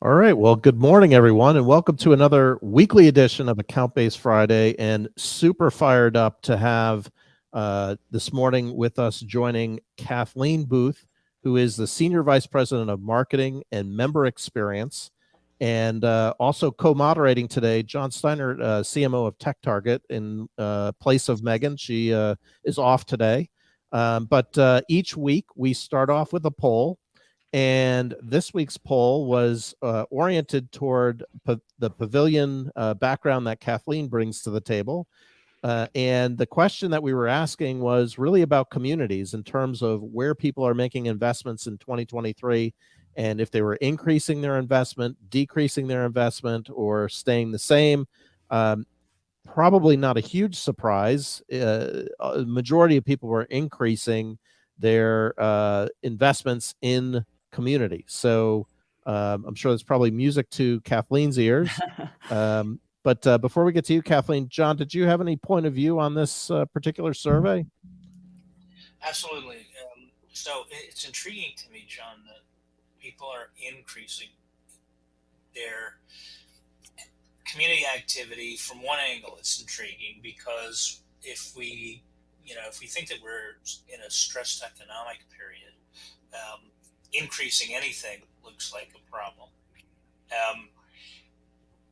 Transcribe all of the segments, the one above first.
All right. Well, good morning, everyone, and welcome to another weekly edition of Account-Based Friday. And super fired up to have this morning with us joining Kathleen Booth, who is the Senior Vice President of Marketing and Member Experience, and also co-moderating today, John Steiner, CMO of TechTarget, in place of Megan. She is off today. But each week we start off with a poll. And this week's poll was oriented toward the Pavilion background that Kathleen brings to the table. And the question that we were asking was really about communities in terms of where people are making investments in 2023, and if they were increasing their investment, decreasing their investment, or staying the same. Probably not a huge surprise. A majority of people were increasing their investments in community. So I'm sure there's probably music to Kathleen's ears. But before we get to you, Kathleen, John, did you have any point of view on this particular survey? Absolutely. So it's intriguing to me, John, that people are increasing their community activity. From one angle, it's intriguing because if we think that we're in a stressed economic period, increasing anything looks like a problem.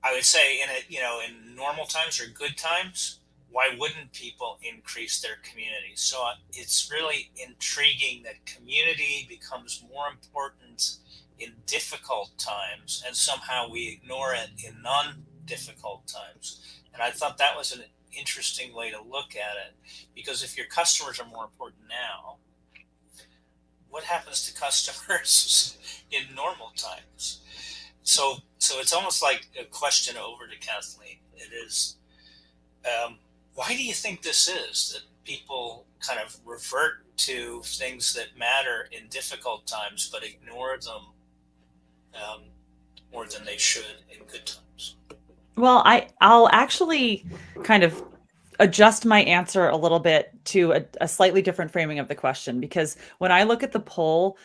I would say in normal times or good times, why wouldn't people increase their community? So it's really intriguing that community becomes more important in difficult times, and somehow we ignore it in non-difficult times. And I thought that was an interesting way to look at it, because if your customers are more important now, what happens to customers in normal times? So it's almost like a question over to Kathleen. It is, why do you think this is, that people kind of revert to things that matter in difficult times but ignore them more than they should in good times? Well, I'll actually kind of adjust my answer a little bit to a slightly different framing of the question, because when I look at the poll,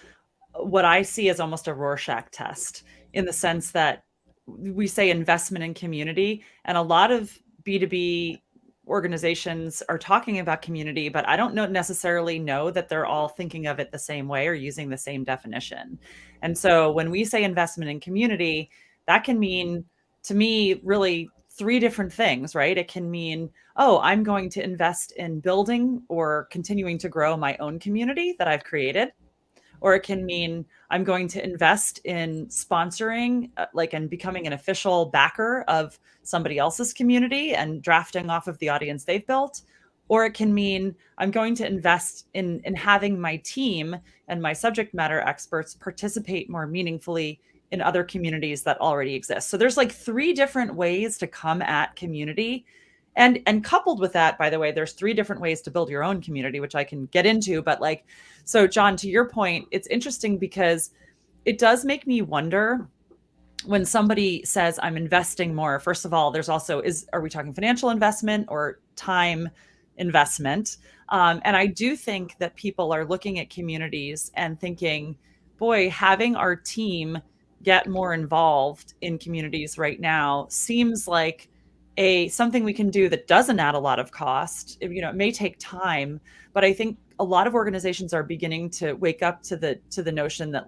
what I see is almost a Rorschach test, in the sense that we say investment in community, and a lot of B2B organizations are talking about community, but I don't necessarily know that they're all thinking of it the same way or using the same definition. And so when we say investment in community, that can mean, to me, really three different things, right? It can mean, oh, I'm going to invest in building or continuing to grow my own community that I've created. Or it can mean I'm going to invest in sponsoring, and becoming an official backer of somebody else's community and drafting off of the audience they've built. Or it can mean I'm going to invest in having my team and my subject matter experts participate more meaningfully in other communities that already exist. So there's like three different ways to come at community. And coupled with that, by the way, there's three different ways to build your own community, which I can get into. But so John, to your point, it's interesting because it does make me wonder, when somebody says I'm investing more. First of all, there's also, are we talking financial investment or time investment? And I do think that people are looking at communities and thinking, boy, having our team get more involved in communities right now seems like something we can do that doesn't add a lot of cost. It may take time, but I think a lot of organizations are beginning to wake up to the notion that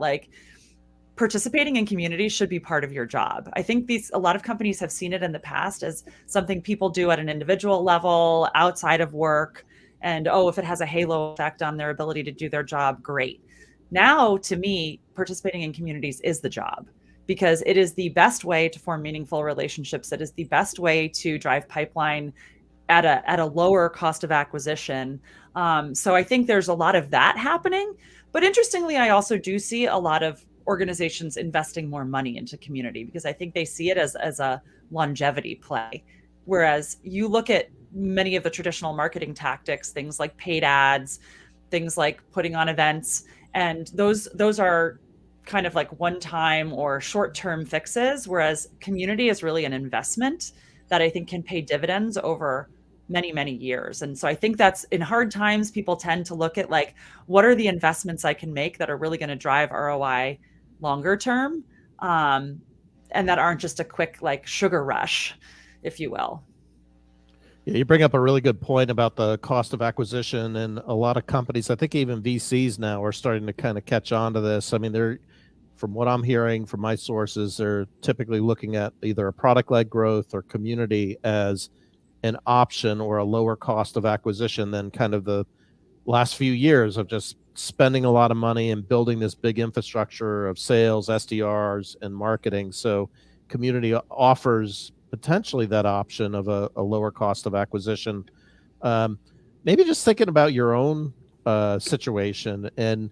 participating in communities should be part of your job. I think a lot of companies have seen it in the past as something people do at an individual level outside of work. And if it has a halo effect on their ability to do their job, great. Now, to me, participating in communities is the job, because it is the best way to form meaningful relationships. It is the best way to drive pipeline at a lower cost of acquisition. So I think there's a lot of that happening. But interestingly, I also do see a lot of organizations investing more money into community, because I think they see it as a longevity play. Whereas you look at many of the traditional marketing tactics, things like paid ads, things like putting on events, and those are kind of like one-time or short-term fixes, whereas community is really an investment that I think can pay dividends over many, many years. And so I think that's, in hard times, people tend to look at what are the investments I can make that are really going to drive ROI longer term? that aren't just a quick like sugar rush, if you will. Yeah, you bring up a really good point about the cost of acquisition, and a lot of companies, I think even VCs now, are starting to kind of catch on to this. I mean, they're, from what I'm hearing from my sources, they're typically looking at either a product-led growth or community as an option or a lower cost of acquisition than kind of the last few years of just spending a lot of money and building this big infrastructure of sales, SDRs, and marketing. So community offers potentially that option of a lower cost of acquisition. Maybe just thinking about your own situation, and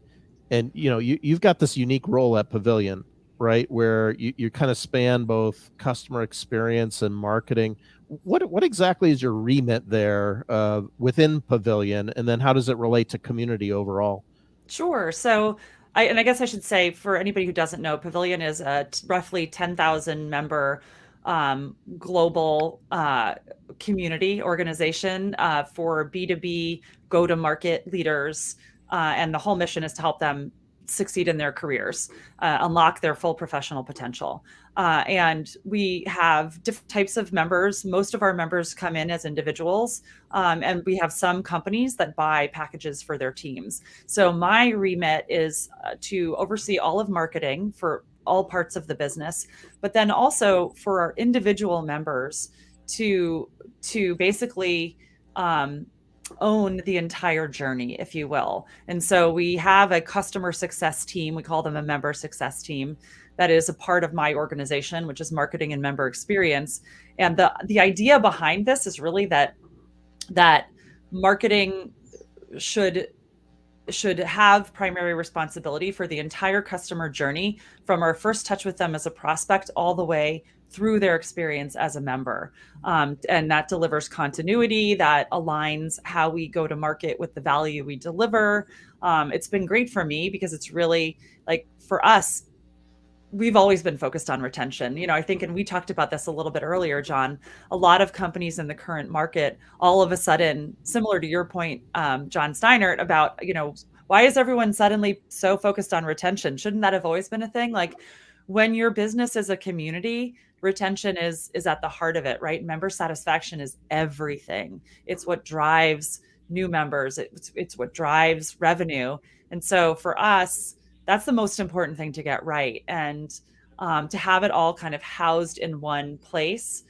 you've got this unique role at Pavilion, right, where you kind of span both customer experience and marketing. What exactly is your remit there within Pavilion, and then how does it relate to community overall? Sure. So I guess I should say, for anybody who doesn't know, Pavilion is a roughly 10,000 member global community organization for B2B go-to-market leaders. And the whole mission is to help them succeed in their careers, unlock their full professional potential. And we have different types of members. Most of our members come in as individuals, and we have some companies that buy packages for their teams. So my remit is to oversee all of marketing for all parts of the business, but then also for our individual members to basically own the entire journey, if you will. And so we have a customer success team. We call them a member success team. That is a part of my organization, which is marketing and member experience. And the idea behind this is really that marketing should have primary responsibility for the entire customer journey, from our first touch with them as a prospect all the way through their experience as a member. And that delivers continuity, that aligns how we go to market with the value we deliver. It's been great for me because it's really, like, for us, we've always been focused on retention. I think, and we talked about this a little bit earlier, John, a lot of companies in the current market, all of a sudden, similar to your point, John Steiner, about, why is everyone suddenly so focused on retention? Shouldn't that have always been a thing? Like, when your business is a community, retention is at the heart of it, right? Member satisfaction is everything. It's what drives new members. It's what drives revenue. And so for us, that's the most important thing to get right. And to have it all kind of housed in one place,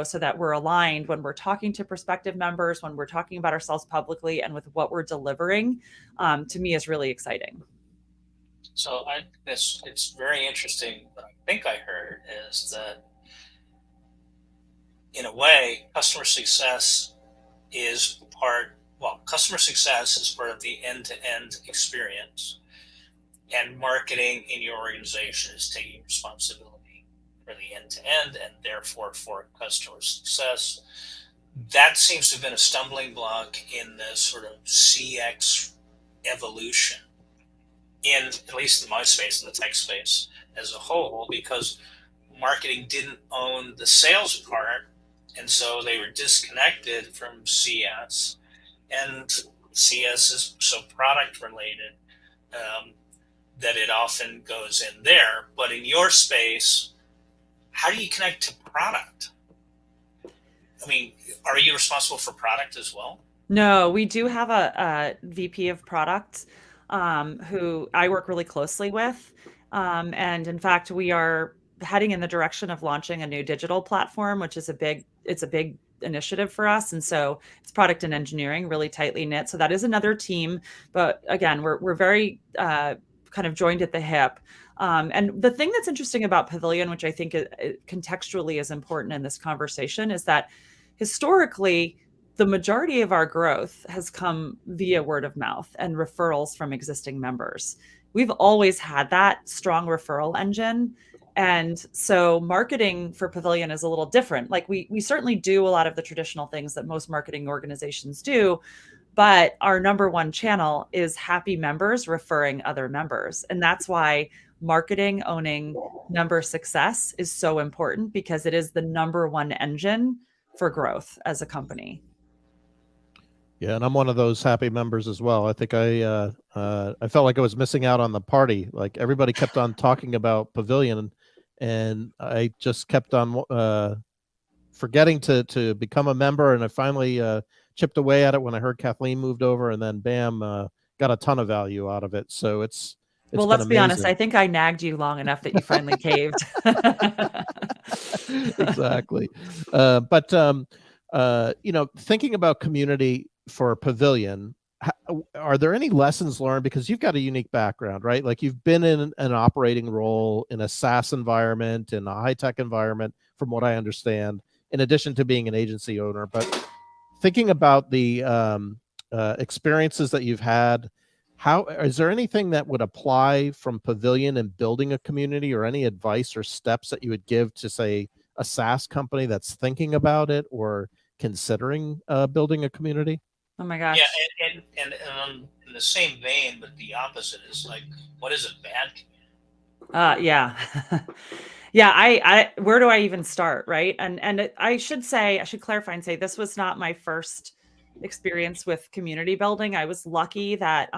so that we're aligned when we're talking to prospective members, when we're talking about ourselves publicly, and with what we're delivering, to me is really exciting. So it's very interesting. What I think I heard is that, in a way, customer success is part of the end-to-end experience, and marketing in your organization is taking responsibility for the end-to-end, and therefore for customer success. That seems to have been a stumbling block in the sort of CX evolution, at least in my space, in the tech space as a whole, because marketing didn't own the sales part, and so they were disconnected from CS, and CS is so product related that it often goes in there. But in your space, how do you connect to product? I mean, are you responsible for product as well? No, we do have a VP of product who I work really closely with. And in fact, we are heading in the direction of launching a new digital platform, which is a big initiative for us. And so it's product and engineering, really tightly knit. So that is another team. But again, we're very kind of joined at the hip. And the thing that's interesting about Pavilion, which I think contextually is important in this conversation, is that historically, the majority of our growth has come via word of mouth and referrals from existing members. We've always had that strong referral engine. And so marketing for Pavilion is a little different. Like, we certainly do a lot of the traditional things that most marketing organizations do, but our number one channel is happy members referring other members. And that's why marketing owning member success is so important, because it is the number one engine for growth as a company. Yeah, and I'm one of those happy members as well. I think I felt like I was missing out on the party. Like, everybody kept on talking about Pavilion, and I just kept on forgetting to become a member, and I finally chipped away at it when I heard Kathleen moved over, and then bam, got a ton of value out of it. So it's Well, been let's be honest. amazing. I think I nagged you long enough that you finally caved. Exactly. Thinking about community for Pavilion, are there any lessons learned? Because you've got a unique background, right? Like you've been in an operating role in a SaaS environment, in a high-tech environment, from what I understand, in addition to being an agency owner. But thinking about the experiences that you've had, how is there anything that would apply from Pavilion and building a community, or any advice or steps that you would give to, say, a SaaS company that's thinking about it or considering building a community? Oh my Yeah, gosh. and in the same vein, but the opposite is like, what is a bad community? Yeah. Yeah, I where do I even start, right? I should clarify and say this was not my first experience with community building. I was lucky that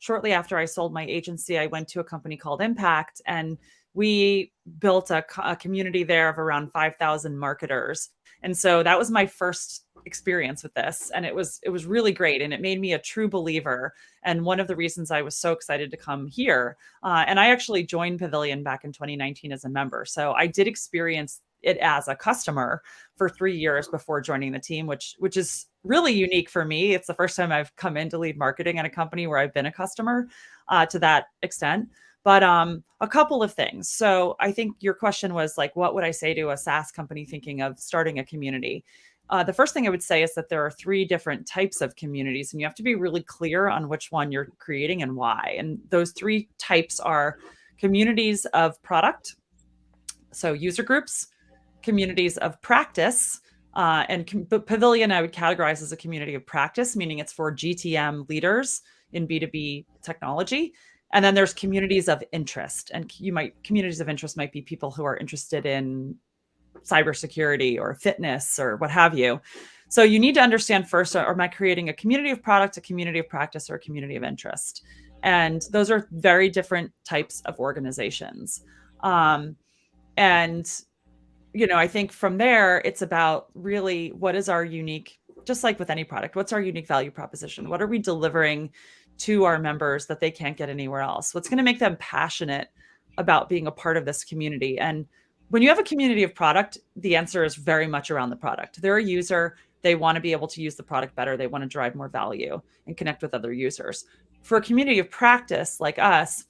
shortly after I sold my agency, I went to a company called Impact, and we built a community there of around 5,000 marketers. And so that was my first experience with this, and it was really great, and it made me a true believer, and one of the reasons I was so excited to come here. And I actually joined Pavilion back in 2019 as a member. So I did experience it as a customer for 3 years before joining the team, which is really unique for me. It's the first time I've come in to lead marketing at a company where I've been a customer to that extent. But a couple of things. So I think your question was like, what would I say to a SaaS company thinking of starting a community? The first thing I would say is that there are 3 different types of communities, and you have to be really clear on which one you're creating and why. And those 3 types are communities of product, so user groups, communities of practice, but Pavilion I would categorize as a community of practice, meaning it's for GTM leaders in B2B technology. And then there's communities of interest, and communities of interest might be people who are interested in cybersecurity or fitness or what have you. So you need to understand first, am I creating a community of product, a community of practice, or a community of interest? And those are very different types of organizations. I think from there, it's about really what is our unique, just like with any product, what's our unique value proposition? What are we delivering to our members that they can't get anywhere else? What's going to make them passionate about being a part of this community? And when you have a community of product, the answer is very much around the product. They're a user. They want to be able to use the product better. They want to drive more value and connect with other users. For a community of practice like us,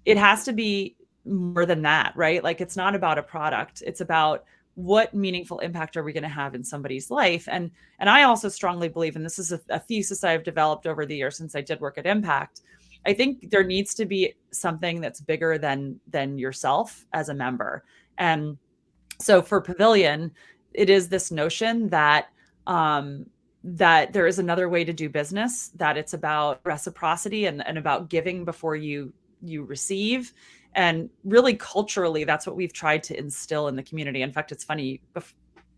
it has to be more than that, right? Like it's not about a product. It's about what meaningful impact are we going to have in somebody's life? And I also strongly believe, and this is a thesis I've developed over the years since I did work at Impact, I think there needs to be something that's bigger than yourself as a member. And so for Pavilion, it is this notion that that there is another way to do business, that it's about reciprocity and about giving before you receive. And really culturally, that's what we've tried to instill in the community. In fact, it's funny,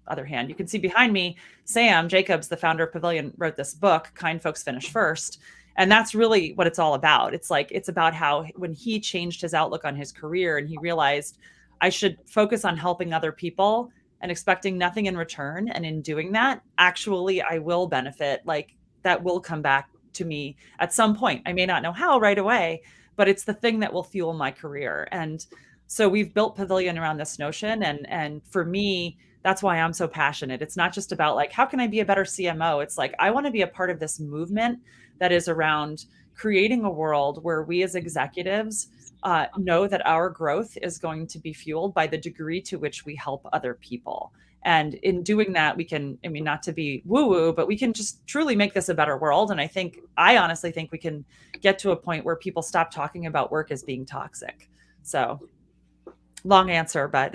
other hand, you can see behind me, Sam Jacobs, the founder of Pavilion, wrote this book, Kind Folks Finish First. And that's really what it's all about. It's about how when he changed his outlook on his career and he realized I should focus on helping other people and expecting nothing in return. And in doing that, actually, I will benefit. Like that will come back to me at some point. I may not know how right away, but it's the thing that will fuel my career. And so we've built Pavilion around this notion. And for me, that's why I'm so passionate. It's not just about like, how can I be a better CMO? It's like, I want to be a part of this movement that is around creating a world where we as executives know that our growth is going to be fueled by the degree to which we help other people. And in doing that, we can, I mean, not to be woo-woo, but we can just truly make this a better world. And I honestly think we can get to a point where people stop talking about work as being toxic. So long answer, but.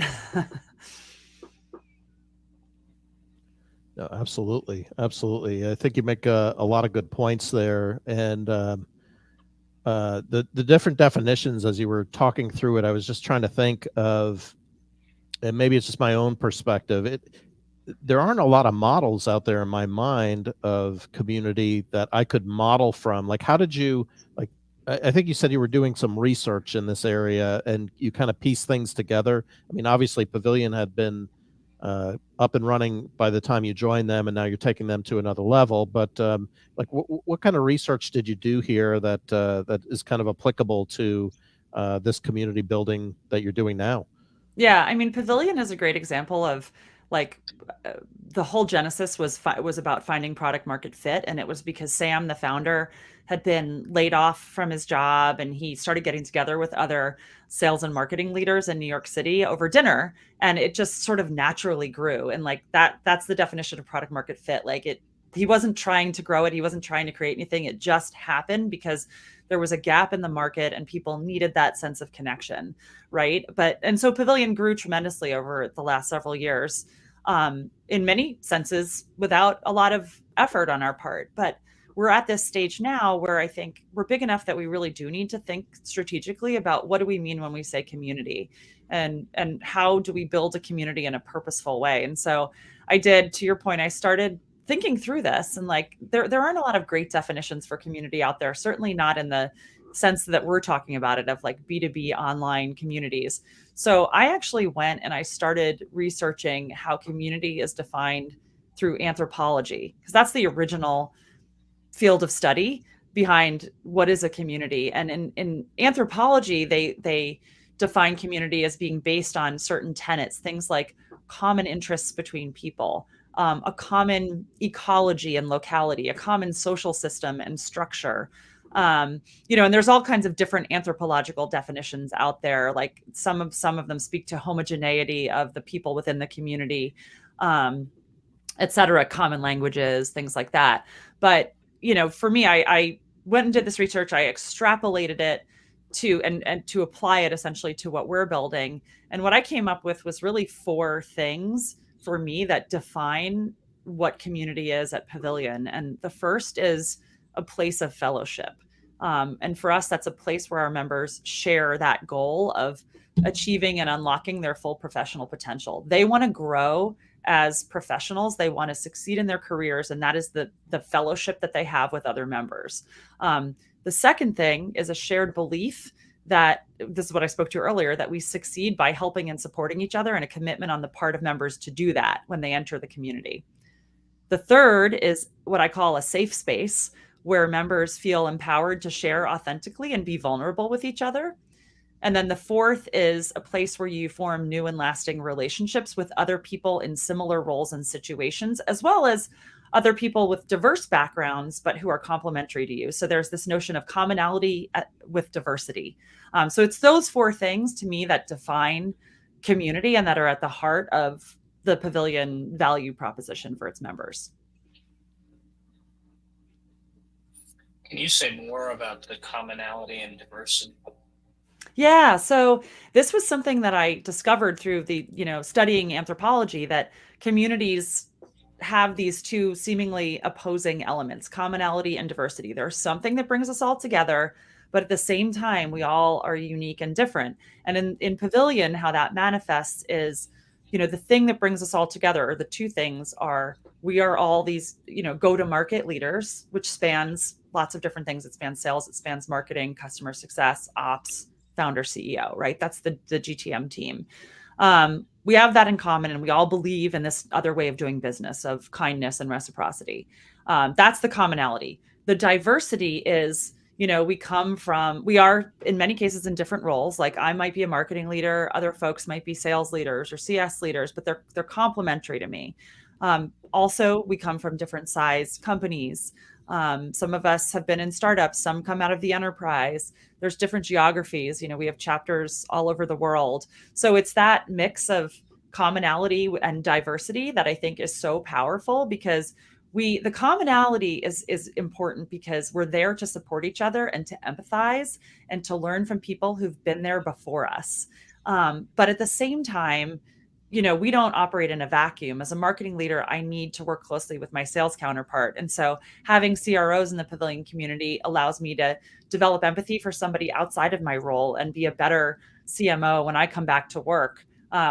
No, absolutely. Absolutely. I think you make a lot of good points there. And the different definitions, as you were talking through it, I was just trying to think of, and maybe it's just my own perspective, there aren't a lot of models out there in my mind of community that I could model from. Like, how did you, like, I think you said you were doing some research in this area and you kind of piece things together. I mean, obviously Pavilion had been up and running by the time you joined them, and now you're taking them to another level. But like, what kind of research did you do here that that is kind of applicable to this community building that you're doing now? Yeah, I mean, Pavilion is a great example of like the whole genesis was about finding product market fit, and it was because Sam, the founder, had been laid off from his job, and he started getting together with other sales and marketing leaders in New York City over dinner, and it just sort of naturally grew. And like that's the definition of product market fit. Like he wasn't trying to grow it, he wasn't trying to create anything. It just happened because there was a gap in the market and people needed that sense of connection, right? And so Pavilion grew tremendously over the last several years, in many senses without a lot of effort on our part. But we're at this stage now where I think we're big enough that we really do need to think strategically about what do we mean when we say community, and how do we build a community in a purposeful way. And so I did, to your point, I started thinking through this, and like there aren't a lot of great definitions for community out there, certainly not in the sense that we're talking about it, of like B2B online communities. So I actually went and I started researching how community is defined through anthropology, because that's the original field of study behind what is a community. And in anthropology, they define community as being based on certain tenets, things like common interests between people, a common ecology and locality, a common social system and structure. And there's all kinds of different anthropological definitions out there. Like some of them speak to homogeneity of the people within the community, et cetera, common languages, things like that. But, for me, I went and did this research, I extrapolated it and to apply it essentially to what we're building. And what I came up with was really 4 things for me that define what community is at Pavilion. And the first is a place of fellowship. And for us, that's a place where our members share that goal of achieving and unlocking their full professional potential. They want to grow as professionals. They want to succeed in their careers. And that is the fellowship that they have with other members. The second thing is a shared belief that, this is what I spoke to earlier, that we succeed by helping and supporting each other, and a commitment on the part of members to do that when they enter the community. The third is what I call a safe space, where members feel empowered to share authentically and be vulnerable with each other. And then the fourth is a place where you form new and lasting relationships with other people in similar roles and situations, as well as other people with diverse backgrounds, but who are complementary to you. So there's this notion of commonality with diversity. So it's those 4 things to me that define community and that are at the heart of the Pavilion value proposition for its members. Can you say more about the commonality and diversity? Yeah, so this was something that I discovered through the, studying anthropology, that communities have these 2 seemingly opposing elements, commonality and diversity. There's something that brings us all together, but at the same time, we all are unique and different. And in Pavilion, how that manifests is, the thing that brings us all together, or the 2 things are, we are all these, go-to-market leaders, which spans lots of different things. It spans sales, it spans marketing, customer success, ops, founder, CEO, right? That's the GTM team. We have that in common, and we all believe in this other way of doing business, of kindness and reciprocity. That's the commonality. The diversity is, we are in many cases in different roles. Like I might be a marketing leader, other folks might be sales leaders or CS leaders, but they're complementary to me. Also, we come from different size companies. Some of us have been in startups, some come out of the enterprise. There's different geographies. We have chapters all over the world. So it's that mix of commonality and diversity that I think is so powerful, because the commonality is important because we're there to support each other and to empathize and to learn from people who've been there before us. But at the same time, we don't operate in a vacuum. As a marketing leader, I need to work closely with my sales counterpart. And so having CROs in the Pavilion community allows me to develop empathy for somebody outside of my role and be a better CMO when I come back to work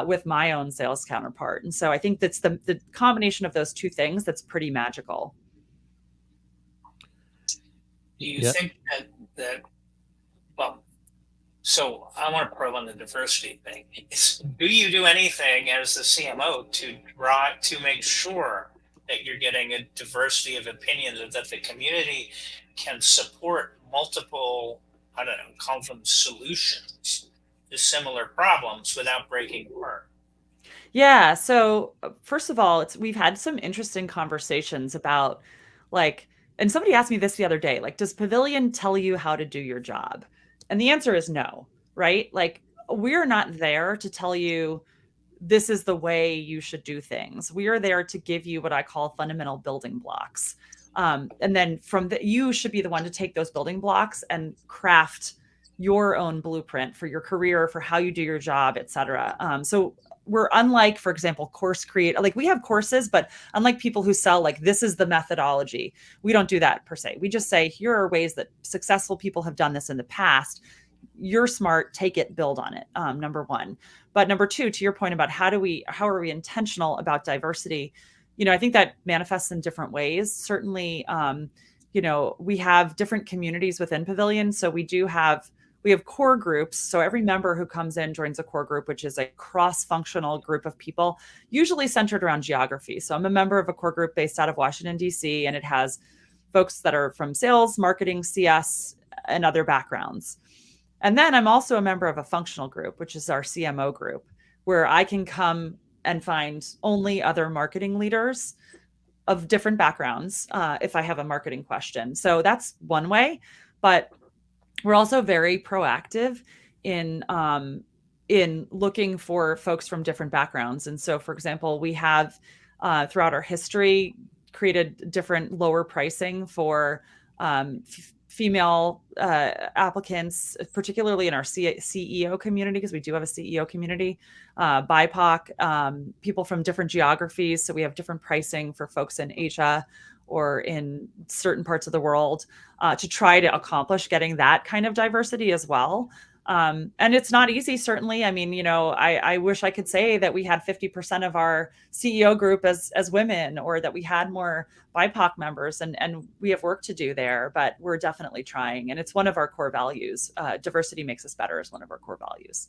with my own sales counterpart. And so I think that's the combination of those 2 things that's pretty magical. Do you think that So I want to probe on the diversity thing. Do you do anything as the CMO to make sure that you're getting a diversity of opinions, and that the community can support multiple, I don't know, call them solutions to similar problems without breaking apart? Yeah. So first of all, we've had some interesting conversations about like, and somebody asked me this the other day, like, does Pavilion tell you how to do your job? And the answer is no, right? Like, we're not there to tell you this is the way you should do things. We are there to give you what I call fundamental building blocks. And then you should be the one to take those building blocks and craft your own blueprint for your career, for how you do your job, et cetera. So we're unlike, for example, course create, like we have courses, but unlike people who sell, like, this is the methodology, we don't do that per se. We just say, here are ways that successful people have done this in the past. You're smart, take it, build on it. Number one. But number two, to your point about how are we intentional about diversity? I think that manifests in different ways. Certainly, we have different communities within Pavilion. So we have core groups. So every member who comes in joins a core group, which is a cross-functional group of people, usually centered around geography. So I'm a member of a core group based out of Washington, D.C., and it has folks that are from sales, marketing, CS, and other backgrounds. And then I'm also a member of a functional group, which is our CMO group, where I can come and find only other marketing leaders of different backgrounds if I have a marketing question. So that's one way. But we're also very proactive in looking for folks from different backgrounds. And so, for example, we have throughout our history created different lower pricing for female applicants, particularly in our CEO community, because we do have a CEO community, BIPOC, people from different geographies. So we have different pricing for folks in Asia or in certain parts of the world to try to accomplish getting that kind of diversity as well. And it's not easy, certainly. I mean, I wish I could say that we had 50% of our CEO group as women, or that we had more BIPOC members, and we have work to do there, but we're definitely trying. And it's one of our core values. Diversity makes us better is one of our core values.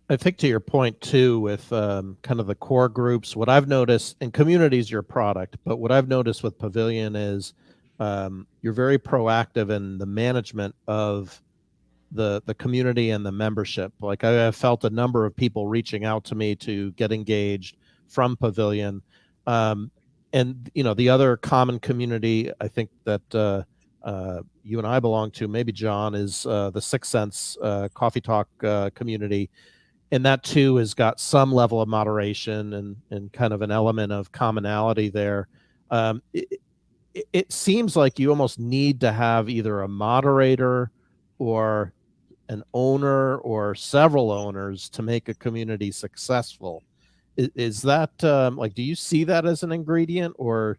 I think to your point too, with kind of the core groups, what I've noticed, and community is your product, but what I've noticed with Pavilion is you're very proactive in the management of the community and the membership. Like, I have felt a number of people reaching out to me to get engaged from Pavilion. And, the other common community I think that you and I belong to, maybe John, is the Sixth Sense Coffee Talk community. And that too has got some level of moderation and kind of an element of commonality there. It seems like you almost need to have either a moderator or an owner or several owners to make a community successful. Is that do you see that as an ingredient, or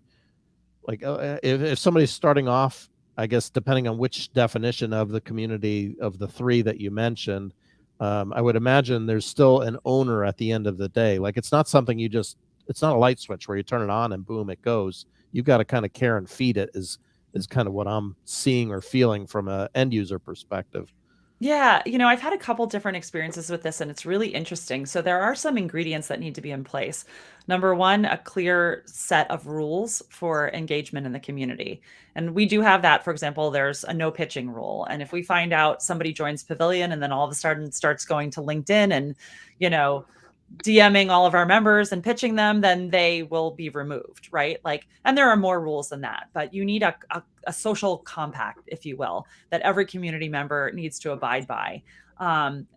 like if somebody's starting off, I guess, depending on which definition of the community of the three that you mentioned, I would imagine there's still an owner at the end of the day. Like, it's not something it's not a light switch where you turn it on and boom, it goes. You've got to kind of care and feed it is kind of what I'm seeing or feeling from an end user perspective. Yeah, I've had a couple different experiences with this, and it's really interesting. So there are some ingredients that need to be in place. Number one, a clear set of rules for engagement in the community. And we do have that. For example, there's a no pitching rule. And if we find out somebody joins Pavilion and then all of a sudden starts going to LinkedIn and, DMing all of our members and pitching them, then they will be removed, right? And there are more rules than that, but you need a social compact, if you will, that every community member needs to abide by.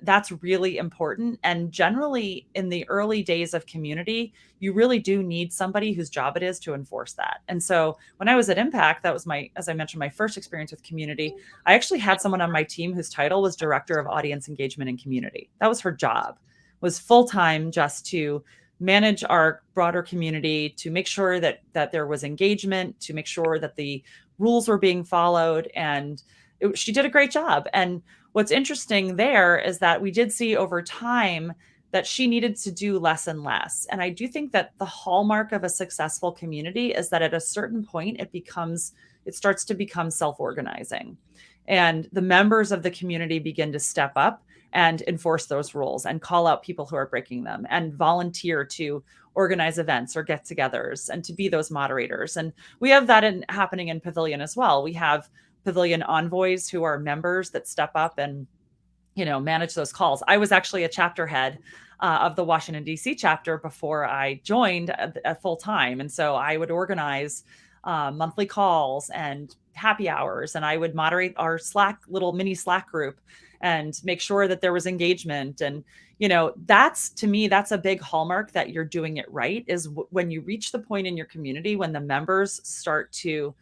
That's really important. And generally in the early days of community, you really do need somebody whose job it is to enforce that. And so when I was at Impact, that was as I mentioned, my first experience with community. I actually had someone on my team whose title was Director of Audience Engagement and Community. That was her job. Was full-time just to manage our broader community, to make sure that there was engagement, to make sure that the rules were being followed. And she did a great job. And what's interesting there is that we did see over time that she needed to do less and less. And I do think that the hallmark of a successful community is that at a certain point, it starts to become self-organizing. And the members of the community begin to step up and enforce those rules and call out people who are breaking them and volunteer to organize events or get-togethers and to be those moderators. And we have that happening in Pavilion as well. We have Pavilion envoys who are members that step up and manage those calls. I was actually a chapter head of the Washington, D.C. chapter before I joined at full time. And so I would organize monthly calls and happy hours, and I would moderate our little mini Slack group and make sure that there was engagement. And, that's, to me, that's a big hallmark that you're doing it right, is when you reach the point in your community when the members start to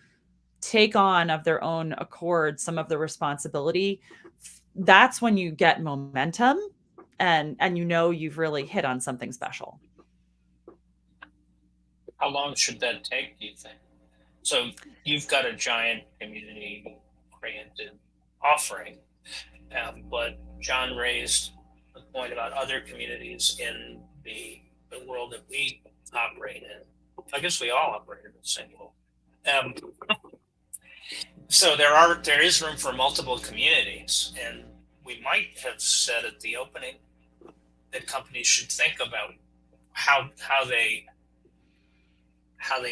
take on of their own accord some of the responsibility. That's when you get momentum and you've really hit on something special. How long should that take, do you think? So you've got a giant community-oriented offering, but John raised the point about other communities in the world that we operate in. I guess we all operate in the same world. So there is room for multiple communities, and we might have said at the opening that companies should think about how they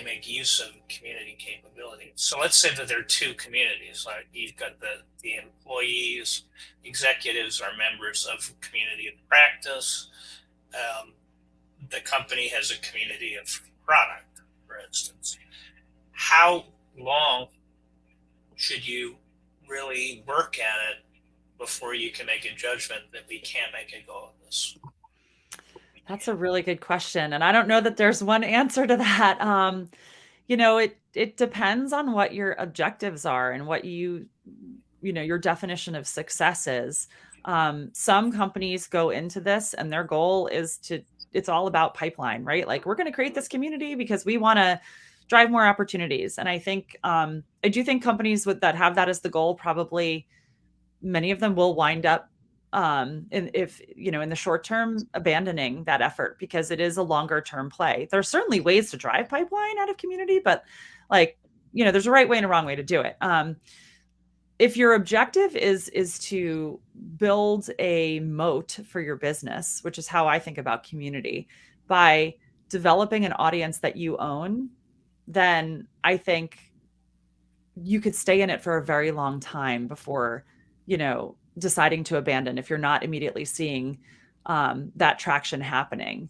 make use of community capability. So let's say that there are two communities. Like you've got the employees, executives are members of community of practice. The company has a community of product, for instance. How long should you really work at it before you can make a judgment that we can't make a go of this? That's a really good question. And I don't know that there's one answer to that. It depends on what your objectives are and what your definition of success is. Some companies go into this and their goal is it's all about pipeline, right? Like, we're going to create this community because we want to drive more opportunities. And I think, I do think companies that have that as the goal, probably many of them will wind up in the short term, abandoning that effort because it is a longer term play. There's certainly ways to drive pipeline out of community, but there's a right way and a wrong way to do it. If your objective is to build a moat for your business, which is how I think about community, by developing an audience that you own, then I think you could stay in it for a very long time before, deciding to abandon if you're not immediately seeing that traction happening.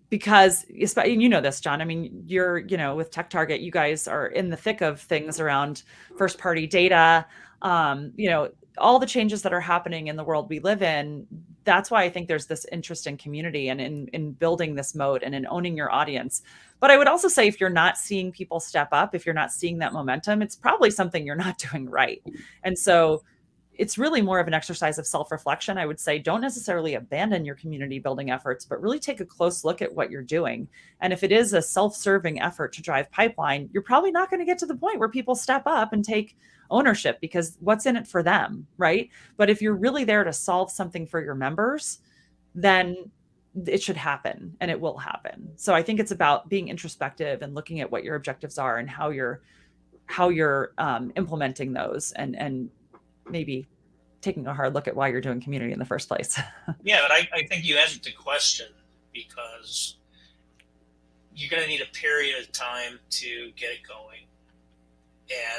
Because, this, John, I mean, you're, with TechTarget, you guys are in the thick of things around first party data, all the changes that are happening in the world we live in. That's why I think there's this interest in community and in building this moat and in owning your audience. But I would also say, if you're not seeing people step up, if you're not seeing that momentum, it's probably something you're not doing right. And so it's really more of an exercise of self-reflection. I would say, don't necessarily abandon your community building efforts, but really take a close look at what you're doing. And if it is a self-serving effort to drive pipeline, you're probably not going to get to the point where people step up and take ownership, because what's in it for them, right? But if you're really there to solve something for your members, then it should happen, and it will happen. So I think it's about being introspective and looking at what your objectives are and how you're implementing those, and maybe taking a hard look at why you're doing community in the first place. Yeah, but I think you answered the question, because you're going to need a period of time to get it going.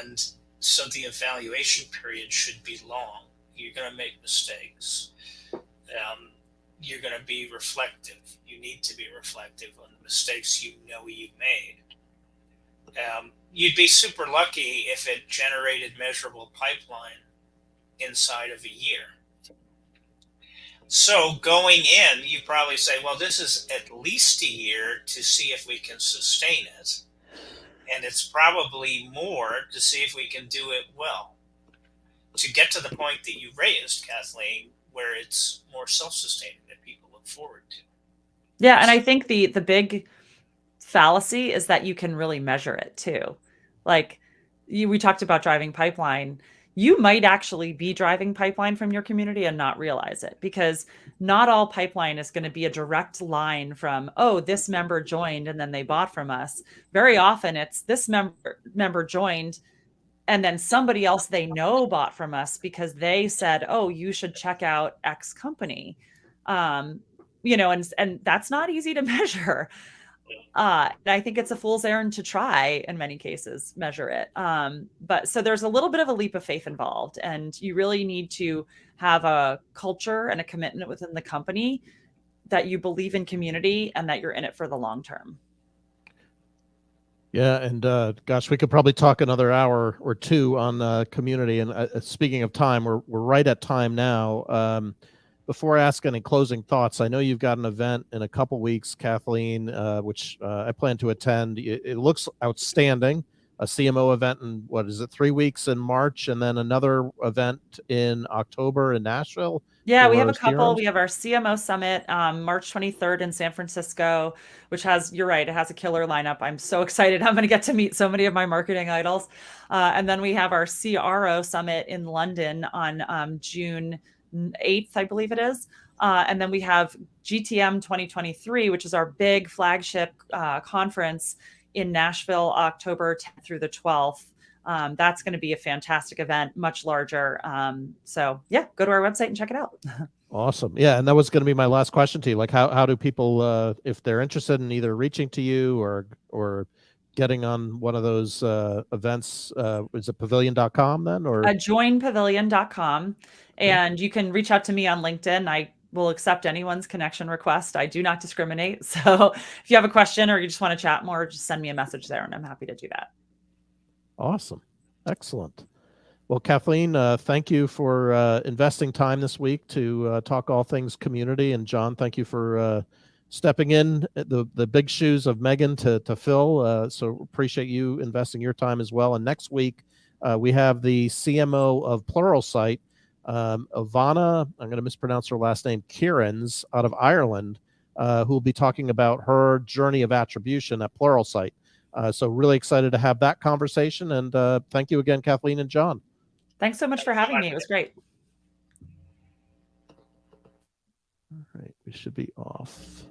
And so the evaluation period should be long. You're going to make mistakes. You're going to be reflective. You need to be reflective on the mistakes you made. You'd be super lucky if it generated measurable pipeline inside of a year. So going in, you probably say, well, this is at least a year to see if we can sustain it. And it's probably more to see if we can do it well, to get to the point that you raised, Kathleen, where it's more self-sustaining that people look forward to. Yeah, and I think the big fallacy is that you can really measure it too. Like, we talked about driving pipeline. You might actually be driving pipeline from your community and not realize it, because not all pipeline is going to be a direct line from, oh, this member joined and then they bought from us. Very often it's this member joined, and then somebody else they know bought from us because they said, oh, you should check out X company. And that's not easy to measure. I think it's a fool's errand to try in many cases, measure it. But so there's a little bit of a leap of faith involved, and you really need to have a culture and a commitment within the company that you believe in community and that you're in it for the long term. Yeah, and gosh, we could probably talk another hour or two on community. And speaking of time, we're right at time now. Before I ask any closing thoughts, I know you've got an event in a couple weeks, Kathleen, which I plan to attend. It looks outstanding. A CMO event in, what is it, 3 weeks in March, and then another event in October in Nashville. Yeah, we have a for couple. CRMs? We have our CMO Summit, March 23rd in San Francisco, which has, you're right, it has a killer lineup. I'm so excited. I'm going to get to meet so many of my marketing idols. And then we have our CRO Summit in London on June 8th, I believe it is. And then we have GTM 2023, which is our big flagship conference in Nashville, October 10th through the 12th. That's going to be a fantastic event, much larger. So yeah, go to our website and check it out. Awesome. Yeah. And that was going to be my last question to you. Like, how do people, if they're interested in either reaching to you or getting on one of those events, is it pavilion.com then? Or joinpavilion.com. And you can reach out to me on LinkedIn. I will accept anyone's connection request. I do not discriminate. So if you have a question or you just want to chat more, just send me a message there and I'm happy to do that. Awesome. Excellent. Well, Kathleen, thank you for investing time this week to talk all things community. And John, thank you for stepping in the big shoes of Megan to fill. So appreciate you investing your time as well. And next week, we have the CMO of Pluralsight, Ivana, I'm going to mispronounce her last name, Kieran's out of Ireland, who will be talking about her journey of attribution at Pluralsight. So really excited to have that conversation. And thank you again, Kathleen and John. Thanks so much for having me. It was great. All right, we should be off.